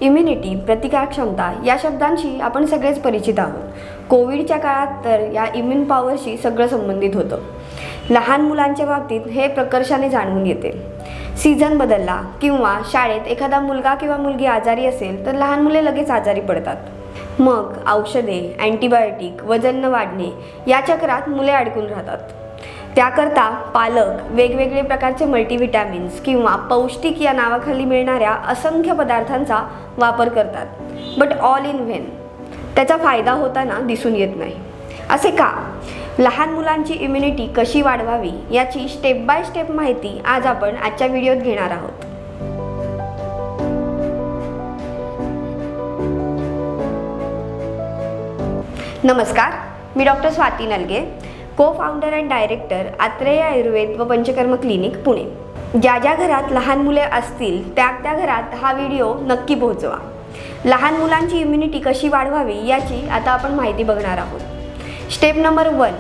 Immunity, प्रतिकारक्षमता या शब्दांशी आपण सगळेच परिचित आहोत. कोविडच्या काळात तर या इम्युन पॉवरशी सगळं संबंधित होतं. लहान मुलांच्या बाबतीत हे प्रकर्षाने जाणवून येते. सीझन बदलला किंवा शाळेत एखादा मुलगा किंवा मुलगी आजारी असेल तर लहान मुले लगेच आजारी पडतात. मग औषधे, अँटीबायोटिक, वजन न वाढणे या चक्रात मुले अडकून राहतात. त्याकरता पालक वेगवेगळे प्रकारचे मल्टीव्हिटॅमिन्स किंवा पौष्टिक या नावाखाली मिळणाऱ्या असंख्य पदार्थांचा वापर करतात. बट ऑल इन व्हेन त्याचा फायदा होताना दिसून येत नाही. असे का? लहान मुलांची इम्युनिटी कशी वाढवावी याची स्टेप बाय स्टेप माहिती आज आपण आजच्या व्हिडिओत घेणार आहोत. नमस्कार, मी डॉक्टर स्वाती नलगे, को founder and director Atreya Ayurveda व पंचकर्म क्लिनिक, पुणे. ज्या ज्या घरात लहान मुले असतील त्या घरात हा व्हिडिओ नक्की पोहोचवा. लहान मुलांची इम्युनिटी कशी वाढवावी याची आता आपण माहिती बघणार आहोत. स्टेप नंबर 1,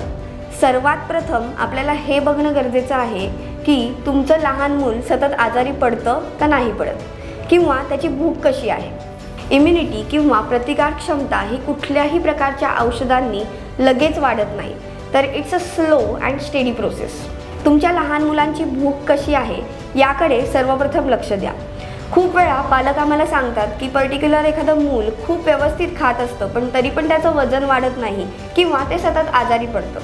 सर्वात प्रथम आपल्याला हे बघणं गरजेचं आहे की तुमचं लहान मूल सतत आजारी पडतं का नाही पडत, किंवा त्याची भूक कशी आहे. इम्युनिटी किंवा प्रतिकार क्षमता ही कुठल्याही प्रकारच्या औषधांनी लगेच वाढत नाही, तर it's a slow and steady process. तुमच्या लहान मुलांची भूक कशी आहे याकडे सर्वप्रथम लक्ष द्या. खूप वेळा पालक आम्हाला सांगतात की पर्टिक्युलर एखादं मूल खूप व्यवस्थित खात असतं पण तरी पण त्याचं वजन वाढत नाही किंवा ते सतत आजारी पडतं.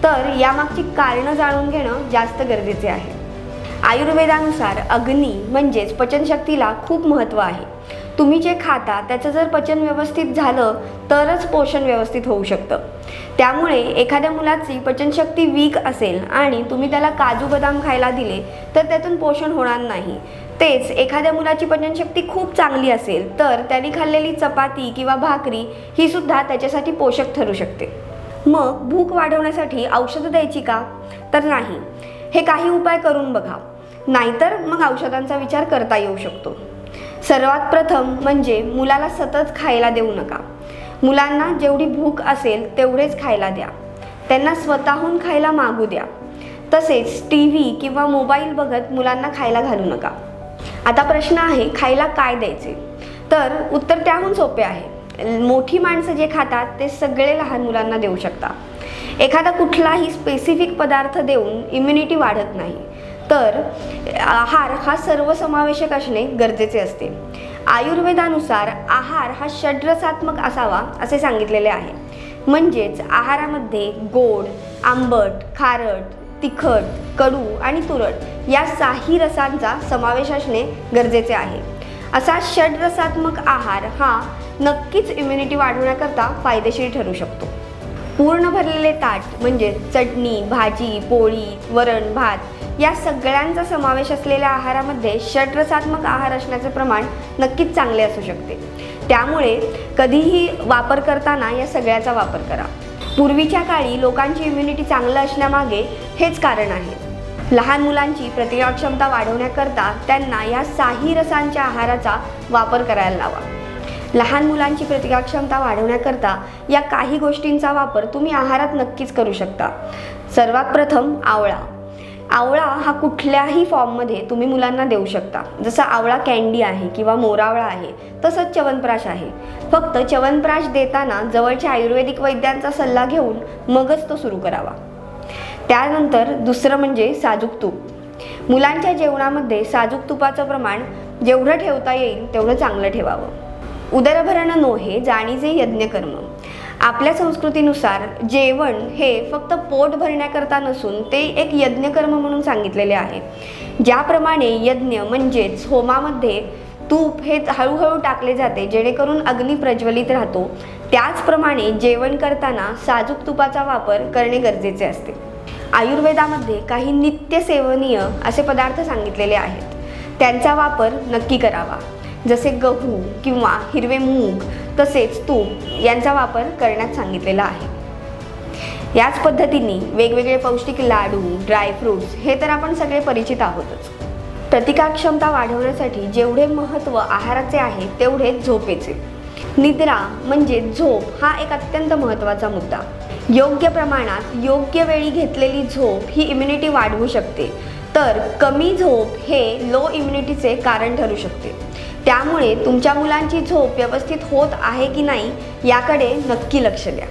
तर यामागची कारणं जाणून घेणं जास्त गरजेचे आहे. आयुर्वेदानुसार अग्नी म्हणजेच पचनशक्तीला खूप महत्त्व आहे. तुम्ही जे खाता त्याचं जर पचन व्यवस्थित झालं तरच पोषण व्यवस्थित होऊ शकतं. त्यामुळे एखाद्या मुलाची पचनशक्ती वीक असेल आणि तुम्ही त्याला काजू बदाम खायला दिले तर त्यातून पोषण होणार नाही. तेच एखाद्या मुलाची पचनशक्ती खूप चांगली असेल तर त्यांनी खाल्लेली चपाती किंवा भाकरी ही सुद्धा त्याच्यासाठी पोषक ठरू शकते. मग भूक वाढवण्यासाठी औषधं द्यायची का? तर नाही. हे काही उपाय करून बघा, नाहीतर मग औषधांचा विचार करता येऊ शकतो. सर्वात प्रथम म्हणजे मुलाला सतत खायला देऊ नका. मुलांना जेवढी भूक असेल तेवढेच खायला द्या. त्यांना स्वतःहून खायला मागू द्या. तसेच TV किंवा मोबाईल बघत मुलांना खायला घालू नका. आता प्रश्न आहे, खायला काय द्यायचे? तर उत्तर त्याहून सोपे आहे. मोठी माणसं जे खातात ते सगळे लहान मुलांना देऊ शकता. एखादा कुठलाही स्पेसिफिक पदार्थ देऊन इम्युनिटी वाढत नाही, तर आहार हा सर्वसमावेशक असणे गरजेचे असते. आयुर्वेदानुसार आहार हा षड्रसात्मक असावा असे सांगितलेले आहे. म्हणजेच आहारामध्ये गोड, आंबट, खारट, तिखट, कडू आणि तुरट या 6 रसांचा समावेश असणे गरजेचे आहे. असा षड्रसात्मक आहार हा नक्कीच इम्युनिटी वाढवण्याकरता फायदेशीर ठरू शकतो. पूर्ण भरलेले ताट म्हणजे चटणी, भाजी, पोळी, वरण, भात या सगळ्यांचा समावेश असलेल्या आहारामध्ये षड्रसात्मक आहार असण्याचे प्रमाण नक्कीच चांगले असू शकते. त्यामुळे कधीही वापर करताना या सगळ्याचा वापर करा. पूर्वीच्या काळी लोकांची इम्युनिटी चांगलं असण्यामागे हेच कारण आहे. लहान मुलांची प्रतिकारक्षमता वाढवण्याकरता त्यांना या 6 रसांच्या आहाराचा वापर करायला लावा. लहान मुलांची प्रतिकारक्षमता वाढवण्याकरता या काही गोष्टींचा वापर तुम्ही आहारात नक्कीच करू शकता. सर्वात प्रथम आवळा. आवळा हा कुठल्याही फॉर्ममध्ये तुम्ही मुलांना देऊ शकता. जसं आवळा कँडी आहे किंवा मोरावळा आहे, तसंच च्यवनप्राश आहे. फक्त च्यवनप्राश देताना जवळच्या आयुर्वेदिक वैद्यांचा सल्ला घेऊन मगच तो सुरू करावा. त्यानंतर दुसरं म्हणजे साजूक तूप. मुलांच्या जेवणामध्ये साजूक तुपाचं प्रमाण जेवढं ठेवता येईल तेवढं चांगलं ठेवावं. उदरभरण नोहे जाणीजे यज्ञकर्म. आपल्या संस्कृतीनुसार जेवण हे फक्त पोट भरण्याकरता नसून ते एक यज्ञकर्म म्हणून सांगितलेले आहे. ज्याप्रमाणे यज्ञ म्हणजेच होमामध्ये तूप हे हळूहळू टाकले जाते जेणेकरून अग्नी प्रज्वलित राहतो, त्याचप्रमाणे जेवण करताना साजूक तुपाचा वापर करणे गरजेचे असते. आयुर्वेदामध्ये काही नित्य सेवनीय असे पदार्थ सांगितलेले आहेत. त्यांचा वापर नक्की करावा. जसे गहू किंवा हिरवे मूग तसेच तूप यांचा वापर करण्यात सांगितलेला आहे. याच पद्धतीने वेगवेगळे पौष्टिक लाडू, ड्रायफ्रूट्स हे तर आपण सगळे परिचित आहोतच. प्रतिकारक्षमता वाढवण्यासाठी जेवढे महत्त्व आहाराचे आहे तेवढे झोपेचे. निद्रा म्हणजे झोप हा एक अत्यंत महत्त्वाचा मुद्दा. योग्य प्रमाणात योग्य वेळी घेतलेली झोप ही इम्युनिटी वाढवू शकते, तर कमी झोप हे लो इम्युनिटीचे कारण ठरू शकते. त्यामुळे तुमच्या मुलांची झोप व्यवस्थित होत आहे की नाही याकडे नक्की लक्ष द्या.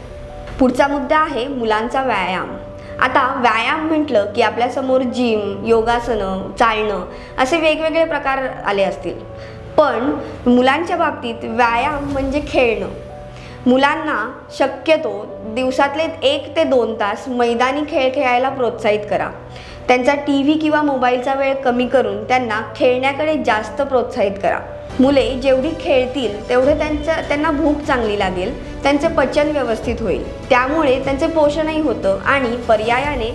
पुढचा मुद्दा आहे मुलांचा व्यायाम. आता व्यायाम म्हटलं की आपल्यासमोर जिम, योगासनं, चालणं असे वेगवेगळे प्रकार आले असतील. पण मुलांच्या बाबतीत व्यायाम म्हणजे खेळणं. मुलांना शक्यतो दिवसातले 1 ते 2 तास मैदानी खेळ खेळायला प्रोत्साहित करा. त्यांचा TV किंवा मोबाईलचा वेळ कमी करून त्यांना खेळण्याकडे जास्त प्रोत्साहित करा. मुले जेवढी खेळतील तेवढे त्यांना भूक चांगली लागेल, त्यांचे पचन व्यवस्थित होईल, त्यामुळे त्यांचे पोषणही होतं आणि पर्यायाने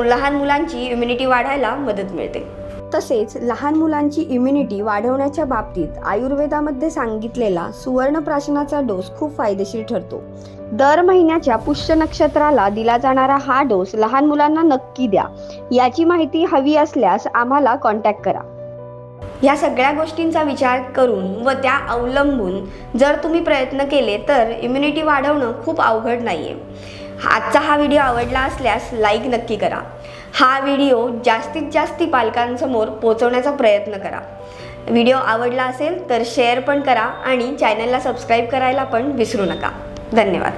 लहान मुलांची इम्युनिटी वाढायला मदत मिळते. तसेच लहान मुलांची इम्युनिटी वाढवण्याच्या बाबतीत आयुर्वेदामध्ये सांगितलेला सुवर्णप्राशनाचा डोस खूप फायदेशीर ठरतो. दर महिन्याच्या पुष्य नक्षत्राला दिला जाणारा हा डोस लहान मुलांना नक्की द्या. याची माहिती हवी असल्यास आम्हाला कॉन्टॅक्ट करा. ह्या सगळ्या गोष्टींचा विचार करून व त्या अवलंबून जर तुम्ही प्रयत्न केले तर इम्युनिटी वाढवणं खूप अवघड नाही आहे. आजचा हा व्हिडिओ आवडला असल्यास लाईक नक्की करा. हा व्हिडिओ जास्तीत जास्त पालकांसमोर पोहोचवण्याचा प्रयत्न करा. व्हिडिओ आवडला असेल तर शेअर पण करा आणि चॅनलला सबस्क्राईब करायला पण विसरू नका. धन्यवाद.